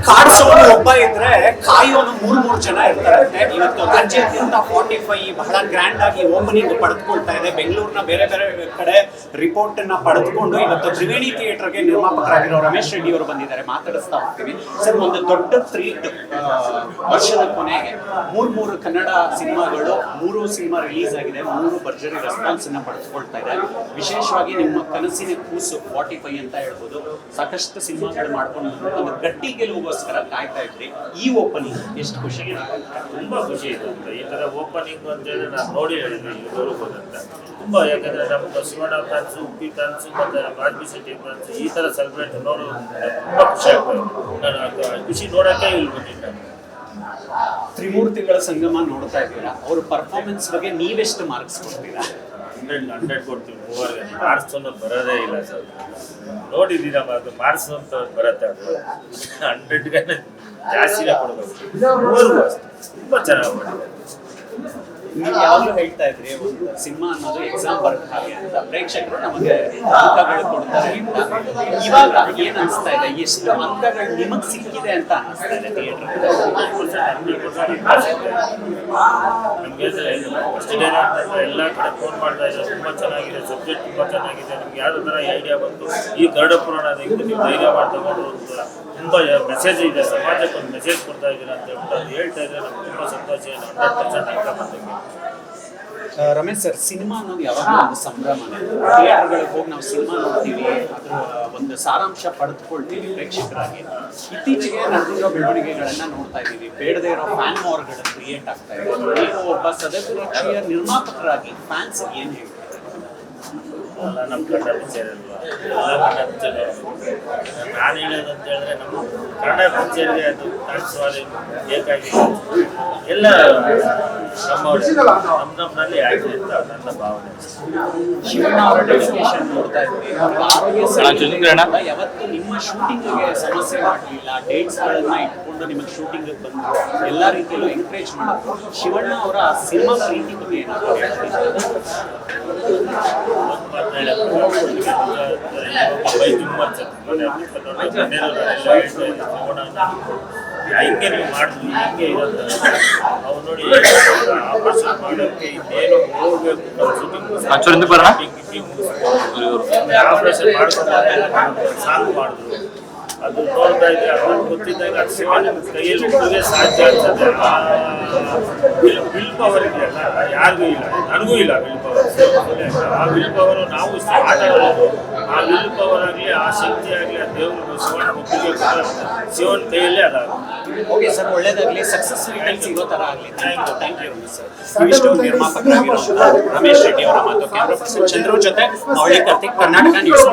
ಕಾಡ್ಸೋನು ಒಬ್ಬ ಇದ್ರೆ ಕಾಯೋನು ಮೂರ್ ಜನ ಇರ್ತಾರೆ. ಇವತ್ತು ರಾಜ್ಯಾದ್ಯಂತ 45 ಬಹಳ ಗ್ರ್ಯಾಂಡ್ ಆಗಿ ಓಪನಿಂಗ್ ಪಡೆದುಕೊಳ್ತಾ ಇದೆ. ಬೆಂಗಳೂರಿನ ಬೇರೆ ಬೇರೆ ಕಡೆ ರಿಪೋರ್ಟ್ ಅನ್ನ ಪಡೆದುಕೊಂಡು ಇವತ್ತು ತ್ರಿವೇಣಿ ಥಿಯೇಟರ್ಗೆ ನಿರ್ಮಾಪಕರಾಗಿರೋ ರಮೇಶ್ ರೆಡ್ಡಿ ಅವರು ಬಂದಿದ್ದಾರೆ. ಮಾತಾಡಿಸ್ತಾ ಹೋಗ್ತೀವಿ ಸರ್. ಒಂದು ದೊಡ್ಡ ಟ್ರೀಟ್, ವರ್ಷದ ಕೊನೆಗೆ ಮೂರು ಕನ್ನಡ ಸಿನಿಮಾಗಳು, 3 ಸಿನಿಮಾ ರಿಲೀಸ್ ಆಗಿದೆ, 3 ಭರ್ಜರಿ ರೆಸ್ಪಾನ್ಸ್ ಅನ್ನ ಪಡೆದುಕೊಳ್ತಾ ಇದೆ. ವಿಶೇಷವಾಗಿ ನಿಮ್ಮ ಕನಸಿನ ಕೂಸು 45 ಅಂತ ಹೇಳ್ಬೋದು, ಸಾಕಷ್ಟು ಸಿನಿಮಾಗಳು ಮಾಡ್ಕೊಂಡು ಒಂದು ಗಟ್ಟಿ ಗೆಲುವಿಗೋಸ್ಕರ ಕಾಯ್ತಾ ಇದ್ರಿ. ಈ ಓಪನಿಂಗ್ ಎಷ್ಟು ಖುಷಿ? ತುಂಬಾ ಖುಷಿ ಇದೆ. ಈ ತರ ಓಪನಿಂಗ್ ಅಂತ ಹೇಳಿ ನಾನು ನೋಡಿ ಹೇಳಿದ್ವಿ ಅಂತ ತುಂಬಾ. ಯಾಕಂದ್ರೆ ನಮ್ಮ ಶಿವಣ್ಣ ಫ್ಯಾನ್ಸ್, ಉಪ್ಪಿ ಫ್ಯಾನ್ಸ್, ಮತ್ತೆ ರಾಜ್ಬಿ ಶೆಟ್ಟಿ ಫ್ಯಾನ್ಸ್ ಈ ತರ ಸೆಲೆಬ್ರೇಟ್ ನೋಡೋದು ತುಂಬಾ ಖುಷಿ ಆಗ್ತದೆ. ನಾನು ಖುಷಿ ನೋಡಕ್ಕೆ ಇಲ್ಲಿ ಬಂದಿದ್ದೆ. ತ್ರಿಮೂರ್ತಿಗಳ ಸಂಗಮ ನೋಡ್ತಾ ಇದ್ದೀರಾ, ಅವ್ರ ಪರ್ಫಾರ್ಮೆನ್ಸ್ ಬಗ್ಗೆ ನೀವೆಷ್ಟು ಮಾರ್ಕ್ಸ್ ಕೊಡ್ತೀರಾ? 100 ಕೊಡ್ತೀವಿ. ಮೂವರಿಗೆ ಮಾರ್ಕ್ಸ್ ಅನ್ನೋದು ಬರೋದೇ ಇಲ್ಲ ಸರ್. ನೋಡಿದ್ದೀರ ಅದು ಮಾರ್ಕ್ಸ್ ಅಂತ ಬರುತ್ತೆ, ಅದು 100ಗೆ ಜಾಸ್ತಿನೇ ಕೊಡಬೇಕು. ಮೂವರಿಗೂ ಅಷ್ಟೇ ತುಂಬ ಚೆನ್ನಾಗಿ ಮಾಡಿದೆ. ನೀವು ಯಾವಾಗಲೂ ಹೇಳ್ತಾ ಇದ್ರಿ ಒಂದು ಸಿನಿಮಾ ಅನ್ನೋದು ಎಕ್ಸಾಮ್ ಬರುತ್ತೆ ಹಾಗೆ ಅಂತ, ಪ್ರೇಕ್ಷಕರು ನಮಗೆ ಅಂಕಗಳು ಕೊಡ್ತಾರೆ ಅಂತ. ಇವಾಗ ಏನ್ ಅನಿಸ್ತಾ ಇದೆ, ಎಷ್ಟು ಅಂಕಗಳು ನಿಮಗೆ ಸಿಕ್ಕಿದೆ ಅಂತ ಅನಿಸ್ತಾ ಇದೆ ಥಿಯೇಟರ್? ನಮಗೆ ಫಸ್ಟ್ ಡೇ ಎಲ್ಲ ಕಡೆ ಫೋನ್ ಮಾಡ್ತಾ ಇದ್ದಾರೆ, ತುಂಬ ಚೆನ್ನಾಗಿದೆ ಸಬ್ಜೆಕ್ಟ್, ತುಂಬ ಚೆನ್ನಾಗಿದೆ, ನಿಮ್ಗೆ ಯಾವ ಥರ ಐಡಿಯಾ ಬಂತು, ಈ ಗರುಡ ಪುರಾಣ ಹೆಂಗೆ ನೀವು ಧೈರ್ಯ ಮಾಡ್ತಗೊಂಡು ತುಂಬ ಮೆಸೇಜ್ ಇದೆ, ಸಮಾಜಕ್ಕೆ ಒಂದು ಮೆಸೇಜ್ ಕೊಡ್ತಾ ಇದ್ದೀರಾ ಅಂತ ಹೇಳ್ಬಿಟ್ಟು ಅದು ಹೇಳ್ತಾ ಇದ್ರೆ ನಮ್ಗೆ ತುಂಬ ಸಂತೋಷ. 100% ಅಂಕ ಬಂದಿದೆ. ರಮೇಶ್ ಸರ್, ಸಿನಿಮಾ ಅನ್ನೋದು ಯಾವಾಗಲೂ ಒಂದು ಸಂಭ್ರಮನೇ. ಥಿಯೇಟರ್ಗಳಿಗೆ ಹೋಗಿ ನಾವು ಸಿನಿಮಾ ನೋಡ್ತೀವಿ, ಅದರ ಒಂದು ಸಾರಾಂಶ ಪಡೆದುಕೊಳ್ತೀವಿ ಪ್ರೇಕ್ಷಕರಾಗಿ. ಇತ್ತೀಚೆಗೆ ನಡೆದಿರೋ ಬೆಳವಣಿಗೆಗಳನ್ನ ನೋಡ್ತಾ ಇದ್ದೀವಿ, ಬೇಡದೇ ಇರೋ ಫ್ಯಾನ್ ವಾರ್ಗಳು ಕ್ರಿಯೇಟ್ ಆಗ್ತಾ ಇದೆ. ನೀವು ಒಬ್ಬ ಸದಭಿರುಚಿಯ ನಿರ್ಮಾಪಕರಾಗಿ ಫ್ಯಾನ್ಸ್ ಏನು ಹೇಳ್ತೀವಿ? ಎಲ್ಲ ನಮ್ಮ ಕನ್ನಡ ಪಿಕ್ಚರ್ ಅಲ್ವಾ, ಎಲ್ಲ ಕನ್ನಡ ಪಿಕ್ಚರ್. ನಾನು ಹೇಳೋದು ಅಂತ ಹೇಳಿದ್ರೆ ನಮ್ಮ ಕನ್ನಡ ಪಿಕ್ಚರ್ಗೆ ಅದು ಕಾಣಿಸುವಾಗೆ ಬೇಕಾಗಿಲ್ಲ, ಎಲ್ಲ ನಮ್ಮಲ್ಲಿ ಆಗಿದೆ ಅಂತ ನನ್ನ ಭಾವನೆ. ಶಿವಣ್ಣ ಅವರ ಡೆಡಿಕೇಶನ್ ನೋಡ್ತಾ ಇದ್ವಿ, ಆರೋಗ್ಯ ಯಾವತ್ತು ನಿಮ್ಮ ಶೂಟಿಂಗ್ಗೆ ಸಮಸ್ಯೆ ಮಾಡಲಿಲ್ಲ, ಡೇಟ್ಸ್ಗಳನ್ನ ಇಟ್ಕೊಂಡು ನಿಮಗೆ ಶೂಟಿಂಗ್ ಬಂದು ಎಲ್ಲ ರೀತಿಯಲ್ಲೂ ಎಂಕರೇಜ್ ಮಾಡಿದ್ರು. ಶಿವಣ್ಣ ಅವರ ಸಿನಿಮಾ ಪ್ರೀತಿ ಬಗ್ಗೆ ಏನಾದರೂ ಹಿಂಗೆ ನೀವು ಮಾಡಿದ್ವಿ, ಹಿಂಗೆ ಇರುತ್ತೆ ಅವ್ರು ನೋಡಿ ಆಪರೇಷನ್ ಮಾಡೋಕ್ಕೆ ಇನ್ನೇನು ಹೋಗ್ಬೇಕು ಆಪರೇಷನ್ ಮಾಡ್ಕೊಂಡು ಸಾಲ್ವ್ ಮಾಡಿದ್ರು. ಅದು ನೋಡ್ತಾ ಇದ್ದೆ, ಅವ್ರು ಗೊತ್ತಿದ್ದಾಗ ಅದು ಶಿವಣ್ಣ ಕೈಯಲ್ಲಿ ಒಬ್ಬರಿಗೆ ಸಾಧ್ಯ ಆಗ್ತದೆ. ವಿಲ್ ಪವರ್ ಇದೆಯಲ್ಲ, ಯಾರಿಗೂ ಇಲ್ಲ, ನನಗೂ ಇಲ್ಲ ವಿಲ್ ಪವರ್. ಆ ವಿಲ್ ಪವರು ನಾವು ಇಷ್ಟು ಮಾತಾಡೋದು, ಆ ವಿಲ್ ಪವರ್ ಆಗಲಿ, ಆ ಶಕ್ತಿ ಆಗಲಿ, ಆ ದೇವರು ಶಿವಣ್ಣ ಒಪ್ಪಿಗೆ ಶಿವನ ಕೈಯಲ್ಲೇ ಅದಾಗುತ್ತೆ. ಓಕೆ ಸರ್, ಒಳ್ಳೇದಾಗಲಿ, ಸಕ್ಸಸ್ ರಿಟರ್ನ್ ಸಿಗೋ ಥರ ಆಗಲಿ. Thank you sir. ಇಷ್ಟು ನಿರ್ಮಾಪಕರಾಗಿರೋ ರಮೇಶ್ ರೆಡ್ಡಿ ಅವರ ಮಾತು. ಕ್ಯಾಮ್ರಾ ಪರ್ಸನ್ ಚಂದ್ರು ಜೊತೆ ಅವಳಿ ಕಾರ್ತಿಕ್, ಕರ್ನಾಟಕ ನ್ಯೂಸ್.